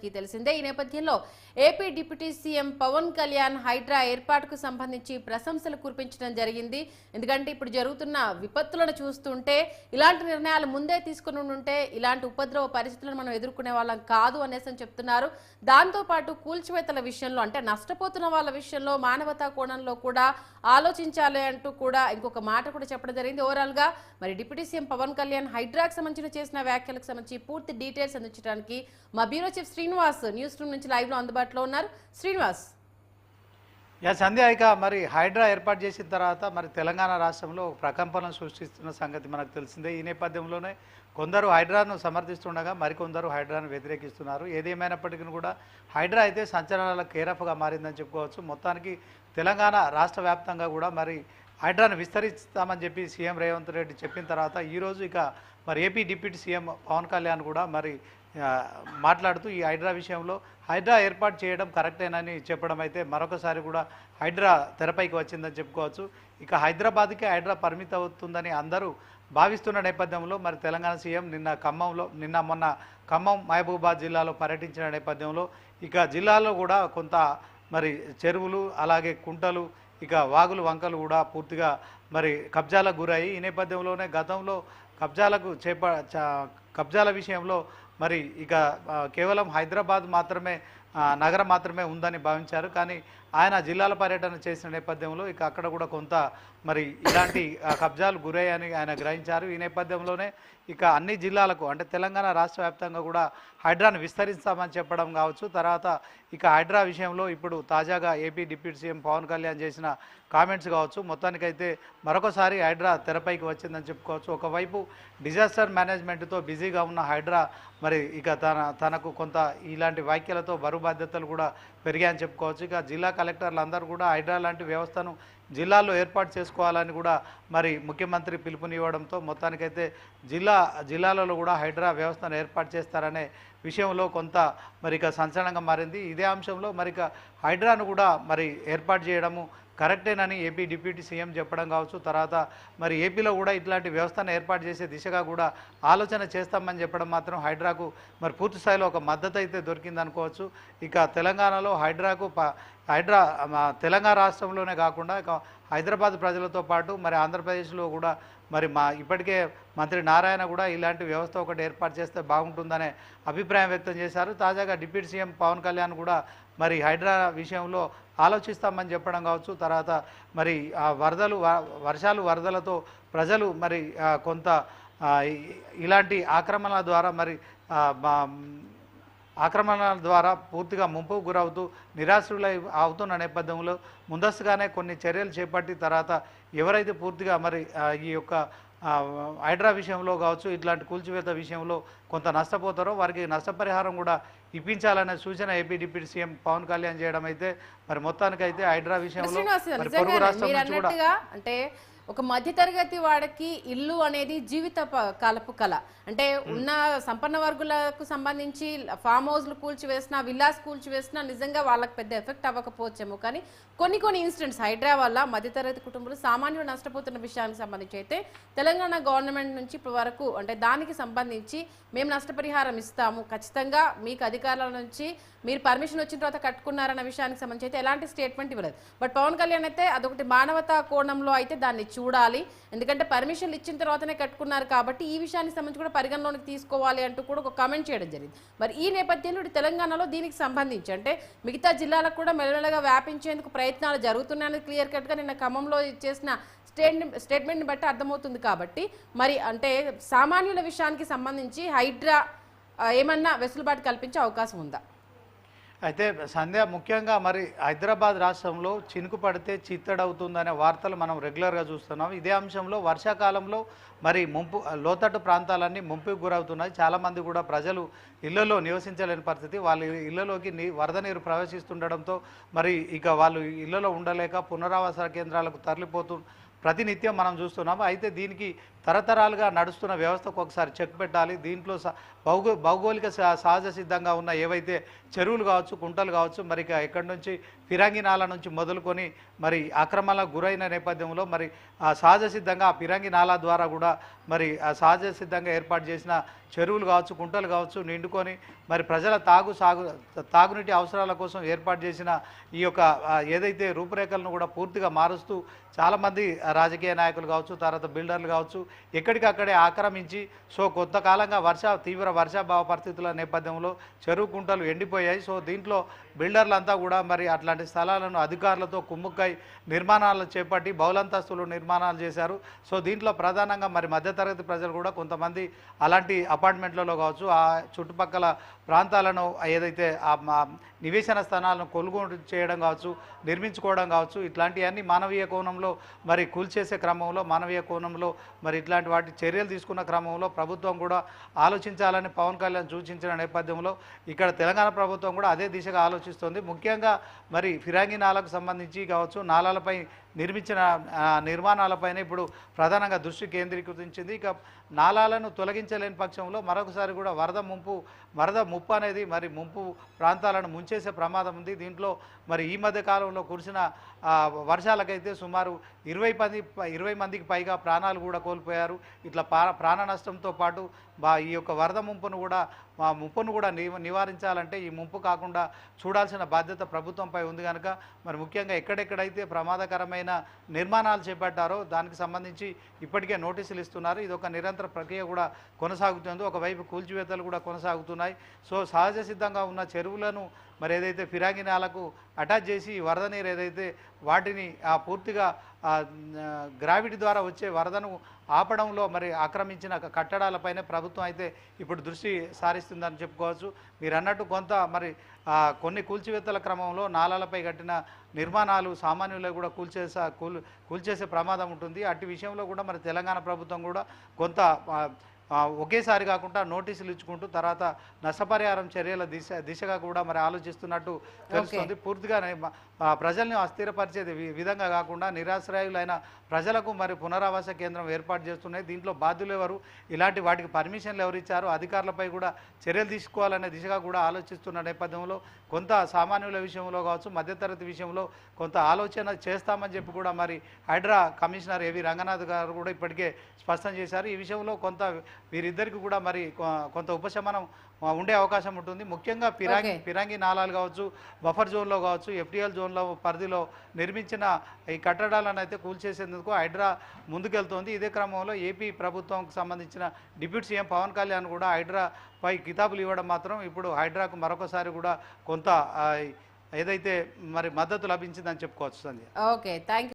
అందరికీ తెలిసిందే. ఈ నేపథ్యంలో AP deputy CM Pawan Kalyan Hydraa ఏర్పాటుకు సంబంధించి ప్రశంసలు కురిపించడం జరిగింది. ఎందుకంటే ఇప్పుడు జరుగుతున్న విపత్తులను చూస్తుంటే ఇలాంటి నిర్ణయాలు ముందే తీసుకుని ఉంటే ఇలాంటి ఉపద్రవ పరిస్థితులను మనం ఎదుర్కొనే వాళ్ళం కాదు అనేసి చెప్తున్నారు. దాంతోపాటు కూల్చివేతల విషయంలో అంటే నష్టపోతున్న వాళ్ళ విషయంలో మానవతా కోణంలో కూడా ఆలోచించాలి అంటూ కూడా ఇంకొక మాట కూడా చెప్పడం జరిగింది. ఓవరాల్ గా మరి డిప్యూటీ సీఎం పవన్ కళ్యాణ్ హైడ్రాకు సంబంధించిన చేసిన వ్యాఖ్యలకు సంబంధించి పూర్తి డీటెయిల్స్ అందించడానికి మా bureau chief Srinivas news room నుంచి లైవ్ లో అందుబాటులో ఉన్నారు. శ్రీనివాస్. సంధ్య, ఇక మరి హైడ్రా ఏర్పాటు చేసిన తర్వాత మరి తెలంగాణ రాష్ట్రంలో ప్రకంపనలు సృష్టిస్తున్న సంగతి మనకు తెలిసిందే. ఈ నేపథ్యంలోనే కొందరు హైడ్రాను సమర్థిస్తుండగా మరికొందరు హైడ్రాను వ్యతిరేకిస్తున్నారు. ఏదేమైనప్పటికీ కూడా హైడ్రా అయితే సంచలనాల కేరఫ్గా మారిందని చెప్పుకోవచ్చు. మొత్తానికి తెలంగాణ రాష్ట్ర వ్యాప్తంగా కూడా మరి హైడ్రాను విస్తరిస్తామని చెప్పి సీఎం రేవంత్ రెడ్డి చెప్పిన తర్వాత ఈరోజు ఇక మరి AP deputy CM Pawan Kalyan కూడా మరి మాట్లాడుతూ ఈ హైడ్రా విషయంలో హైడ్రా ఏర్పాటు చేయడం కరెక్టేనని చెప్పడం అయితే మరొకసారి కూడా హైడ్రా తెరపైకి వచ్చిందని చెప్పుకోవచ్చు. ఇక హైదరాబాద్కి హైడ్రా పరిమితం అవుతుందని అందరూ భావిస్తున్న నేపథ్యంలో మరి తెలంగాణ సీఎం నిన్న మొన్న ఖమ్మం మహబూబాద్ జిల్లాలో పర్యటించిన నేపథ్యంలో ఇక జిల్లాలో కూడా కొంత మరి చెరువులు అలాగే కుంటలు ఇక వాగులు వంకలు కూడా పూర్తిగా మరి కబ్జాలకు గురయ్యి ఈ నేపథ్యంలోనే గతంలో కబ్జాల విషయంలో మరి ఇక కేవలం హైదరాబాద్ మాత్రమే నగరం మాత్రమే ఉందని భావించారు. కానీ ఆయన జిల్లాల పర్యటన చేసిన నేపథ్యంలో ఇక అక్కడ కూడా కొంత మరి ఇలాంటి కబ్జాలు గురయ్యని ఆయన గ్రహించారు. ఈ నేపథ్యంలోనే ఇక అన్ని జిల్లాలకు అంటే తెలంగాణ రాష్ట్ర వ్యాప్తంగా కూడా హైడ్రాను విస్తరిస్తామని చెప్పడం కావచ్చు. తర్వాత ఇక హైడ్రా విషయంలో ఇప్పుడు తాజాగా AP deputy CM Pawan Kalyan చేసిన కామెంట్స్ కావచ్చు. మొత్తానికైతే మరొకసారి హైడ్రా తెరపైకి వచ్చిందని చెప్పుకోవచ్చు. ఒకవైపు డిజాస్టర్ మేనేజ్మెంట్తో బిజీగా ఉన్న హైడ్రా మరి ఇక తనకు కొంత ఇలాంటి వ్యాఖ్యలతో బరువు బాధ్యతలు కూడా పెరిగాయని చెప్పుకోవచ్చు. ఇక జిల్లా కలెక్టర్లు అందరూ కూడా హైడ్రా లాంటి వ్యవస్థను జిల్లాల్లో ఏర్పాటు చేసుకోవాలని కూడా మరి ముఖ్యమంత్రి పిలుపునివ్వడంతో మొత్తానికైతే జిల్లాలలో కూడా హైడ్రా వ్యవస్థను ఏర్పాటు చేస్తారనే విషయంలో కొంత మరి ఇక సంచలనంగా మారింది. ఇదే అంశంలో మరి ఇక హైడ్రాను కూడా మరి ఏర్పాటు చేయడము కరెక్టేనని ఏపీ డిప్యూటీ సీఎం చెప్పడం కావచ్చు. తర్వాత మరి ఏపీలో కూడా ఇట్లాంటి వ్యవస్థను ఏర్పాటు చేసే దిశగా కూడా ఆలోచన చేస్తామని చెప్పడం మాత్రం హైడ్రాకు మరి పూర్తి స్థాయిలో ఒక మద్దతు అయితే దొరికిందనుకోవచ్చు. ఇక తెలంగాణలో హైడ్రా తెలంగాణ రాష్ట్రంలోనే కాకుండా ఇక హైదరాబాద్ ప్రజలతో పాటు మరి ఆంధ్రప్రదేశ్లో కూడా మరి ఇప్పటికే మంత్రి నారాయణ కూడా ఇలాంటి వ్యవస్థ ఒకటి ఏర్పాటు చేస్తే బాగుంటుందనే అభిప్రాయం వ్యక్తం చేశారు. తాజాగా డిప్యూటీ సీఎం పవన్ కళ్యాణ్ కూడా మరి హైడ్రా విషయంలో ఆలోచిస్తామని చెప్పడం కావచ్చు. తర్వాత మరి వరదలతో ప్రజలు మరి కొంత ఇలాంటి ఆక్రమణల ద్వారా పూర్తిగా ముంపుకు గురవుతూ నిరాశ్రులు అవుతున్న నేపథ్యంలో ముందస్తుగానే కొన్ని చర్యలు చేపట్టి తర్వాత ఎవరైతే పూర్తిగా మరి ఈ యొక్క హైడ్రా విషయంలో కావచ్చు ఇట్లాంటి కూల్చివేత విషయంలో కొంత నష్టపోతారో వారికి నష్టపరిహారం కూడా ఇప్పించాలనే సూచన AP deputy CM Pawan Kalyan చేయడం అయితే మరి మొత్తానికైతే హైడ్రా విషయంలో పొరుగు రాష్ట్రం నుంచి కూడా అంటే ఒక మధ్యతరగతి వాడికి ఇల్లు అనేది జీవిత కాలపు కళ. అంటే ఉన్న సంపన్న వర్గులకు సంబంధించి ఫామ్ హౌస్లు కూల్చివేసినా విల్లాస్ కూల్చివేసినా నిజంగా వాళ్ళకి పెద్ద ఎఫెక్ట్ అవ్వకపోవచ్చేమో. కానీ కొన్ని ఇన్సిడెంట్స్ హైడ్రా వల్ల మధ్యతరగతి కుటుంబాలు సామాన్యులు నష్టపోతున్న విషయానికి సంబంధించి అయితే తెలంగాణ గవర్నమెంట్ నుంచి ఇప్పటి వరకు అంటే దానికి సంబంధించి మేము నష్టపరిహారం ఇస్తాము, ఖచ్చితంగా మీకు అధికారుల నుంచి మీరు పర్మిషన్ వచ్చిన తర్వాత కట్టుకున్నారన్న విషయానికి సంబంధించి అయితే ఎలాంటి స్టేట్మెంట్ ఇవ్వలేదు. బట్ పవన్ కళ్యాణ్ అయితే అదొకటి మానవతా కోణంలో అయితే దాన్ని చూడాలి, ఎందుకంటే పర్మిషన్లు ఇచ్చిన తర్వాతనే కట్టుకున్నారు కాబట్టి ఈ విషయానికి సంబంధించి కూడా పరిగణలోకి తీసుకోవాలి అంటూ కూడా ఒక కామెంట్ చేయడం జరిగింది. మరి ఈ నేపథ్యంలో తెలంగాణలో దీనికి సంబంధించి అంటే మిగతా జిల్లాలకు కూడా మెల్లమెల్లగా వ్యాపించేందుకు ప్రయత్నాలు జరుగుతున్నాయని క్లియర్ కట్గా నిన్న ఖమ్మంలో చేసిన స్టేట్మెంట్ని బట్టి అర్థమవుతుంది. కాబట్టి మరి అంటే సామాన్యుల విషయానికి సంబంధించి హైడ్రా ఏమన్నా వెసులుబాటు కల్పించే అవకాశం ఉందా? అయితే సంధ్య, ముఖ్యంగా మరి హైదరాబాద్ రాష్ట్రంలో చినుకు పడితే చిత్తడవుతుందనే వార్తలు మనం రెగ్యులర్గా చూస్తున్నాం. ఇదే అంశంలో వర్షాకాలంలో మరి లోతట్టు ప్రాంతాలన్నీ ముంపుకు గురవుతున్నాయి. చాలామంది కూడా ప్రజలు ఇళ్లలో నివసించలేని పరిస్థితి, వాళ్ళ ఇళ్లలోకి వరద నీరు ప్రవేశిస్తుండడంతో మరి ఇక వాళ్ళు ఇళ్లలో ఉండలేక పునరావాస కేంద్రాలకు తరలిపోతూ ప్రతినిత్యం మనం చూస్తున్నాము. అయితే దీనికి తరతరాలుగా నడుస్తున్న వ్యవస్థకు ఒకసారి చెక్ పెట్టాలి. దీంట్లో భౌగోళిక సహజ సిద్ధంగా ఉన్న ఏవైతే చెరువులు కావచ్చు కుంటలు కావచ్చు మరి ఎక్కడి నుంచి ఫిరంగి నాలా నుంచి మొదలుకొని మరి ఆక్రమణలకు గురైన నేపథ్యంలో మరి సహజ సిద్ధంగా ఆ ఫిరంగి నాలా ద్వారా కూడా మరి సహజ సిద్ధంగా ఏర్పాటు చేసిన చెరువులు కావచ్చు, కుంటలు కావచ్చు నిండుకొని మరి ప్రజల తాగునీటి అవసరాల కోసం ఏర్పాటు చేసిన ఈ యొక్క ఏదైతే రూపురేఖలను కూడా పూర్తిగా మారుస్తూ చాలామంది రాజకీయ నాయకులు కావచ్చు, తర్వాత బిల్డర్లు కావచ్చు ఎక్కడికక్కడే ఆక్రమించి సో కొంతకాలంగా తీవ్ర వర్షాభావ పరిస్థితుల నేపథ్యంలో చెరువు కుంటలు ఎండిపోయాయి. సో దీంట్లో బిల్డర్లంతా కూడా మరి అట్లాంటి స్థలాలను అధికారులతో కుమ్ముక్కై నిర్మాణాలు చేపట్టి బహుళంతస్తులు నిర్మాణాలు చేశారు. సో దీంట్లో ప్రధానంగా మరి మధ్యతరగతి ప్రజలు కూడా కొంతమంది అలాంటి అపార్ట్మెంట్లలో కావచ్చు, ఆ చుట్టుపక్కల ప్రాంతాలను ఏదైతే నివేశన స్థానాలను కొనుగోలు చేయడం కావచ్చు, నిర్మించుకోవడం కావచ్చు, ఇట్లాంటివన్నీ మానవీయ కోణంలో మరి కూల్చేసే క్రమంలో మానవీయ కోణంలో మరి ఇట్లాంటి వాటి చర్యలు తీసుకున్న క్రమంలో ప్రభుత్వం కూడా ఆలోచించాలని పవన్ కళ్యాణ్ సూచించిన నేపథ్యంలో ఇక్కడ తెలంగాణ ప్రభుత్వం కూడా అదే దిశగా ఆలోచిస్తుంది. ముఖ్యంగా మరి ఫిరంగి నాలకు సంబంధించి కావచ్చు, నాలాలపై నిర్మించిన నిర్మాణాలపైన ఇప్పుడు ప్రధానంగా దృష్టి కేంద్రీకరించింది. ఇక నాలాలను తొలగించలేని పక్షంలో మరొకసారి కూడా వరద ముప్పు అనేది మరి ముంపు ప్రాంతాలను ముంచేసే ప్రమాదం ఉంది. దీంట్లో మరి ఈ మధ్య కాలంలో కురిసిన వర్షాలకైతే సుమారు 20 మందికి పైగా ప్రాణాలు కూడా కోల్పోయారు. ఇట్లా ప్రాణ నష్టంతో పాటు ఈ యొక్క వరద ముప్పును కూడా నివారించాలంటే ఈ ముంపు కాకుండా చూడాల్సిన బాధ్యత ప్రభుత్వంపై ఉంది కనుక మరి ముఖ్యంగా ఎక్కడెక్కడైతే ప్రమాదకరమైన నిర్మాణాలు చేపట్టారో దానికి సంబంధించి ఇప్పటికే నోటీసులు ఇస్తున్నారు. ఇది ఒక నిరంతర ప్రక్రియ కూడా కొనసాగుతుంది. ఒకవైపు కూల్చివేతలు కూడా కొనసాగుతున్నాయి. సో సహజ సిద్ధంగా ఉన్న చెరువులను మరి ఏదైతే ఫిరంగి నాలకు అటాచ్ చేసి వరద నీరు ఏదైతే వాటిని పూర్తిగా గ్రావిటీ ద్వారా వచ్చే వరదను ఆపడంలో మరి ఆక్రమించిన కట్టడాలపైనే ప్రభుత్వం అయితే ఇప్పుడు దృష్టి సారిస్తుందని చెప్పుకోవచ్చు. మీరు అన్నట్టు కొంత మరి కొన్ని కూల్చివేతల క్రమంలో నాలాలపై కట్టిన నిర్మాణాలు సామాన్యులకు కూడా కూల్చేసే ప్రమాదం ఉంటుంది. అట్టి విషయంలో కూడా మరి తెలంగాణ ప్రభుత్వం కూడా కొంత ఒకేసారి కాకుండా నోటీసులు ఇచ్చుకుంటూ తర్వాత నష్టపరిహారం చర్యల దిశగా కూడా మరి ఆలోచిస్తున్నట్టు తెలుస్తుంది. పూర్తిగా ప్రజల్ని అస్థిరపరిచే విధంగా కాకుండా నిరాశ్రయులైన ప్రజలకు మరి పునరావాస కేంద్రం ఏర్పాటు చేస్తున్నాయి. దీంట్లో బాధ్యులు ఎవరు, ఇలాంటి వాటికి పర్మిషన్లు ఎవరు ఇచ్చారు, అధికారులపై కూడా చర్యలు తీసుకోవాలనే దిశగా కూడా ఆలోచిస్తున్న నేపథ్యంలో కొంత సామాన్యుల విషయంలో కావచ్చు, మధ్యతరగతి విషయంలో కొంత ఆలోచన చేస్తామని చెప్పి కూడా మరి హైడ్రా కమిషనర్ ఏవి రంగనాథ్ గారు కూడా ఇప్పటికే స్పష్టం చేశారు. ఈ విషయంలో కొంత వీరిద్దరికి కూడా మరి కొంత ఉపశమనం ఉండే అవకాశం ఉంటుంది. ముఖ్యంగా ఫిరంగి నాలాలు కావచ్చు, బఫర్ జోన్లో కావచ్చు, ఎఫ్టీఎల్ జోన్లో పరిధిలో నిర్మించిన ఈ కట్టడాలను అయితే కూల్చేసేందుకు హైడ్రా ముందుకెళ్తోంది. ఇదే క్రమంలో ఏపీ ప్రభుత్వంకి సంబంధించిన డిప్యూటీ సీఎం పవన్ కళ్యాణ్ కూడా హైడ్రాపై కితాబులు ఇవ్వడం మాత్రం ఇప్పుడు హైడ్రాకు మరొకసారి కూడా కొంత ఏదైతే మరి మద్దతు లభించిందని చెప్పుకోవచ్చు సంధ్య. Okay, thank you.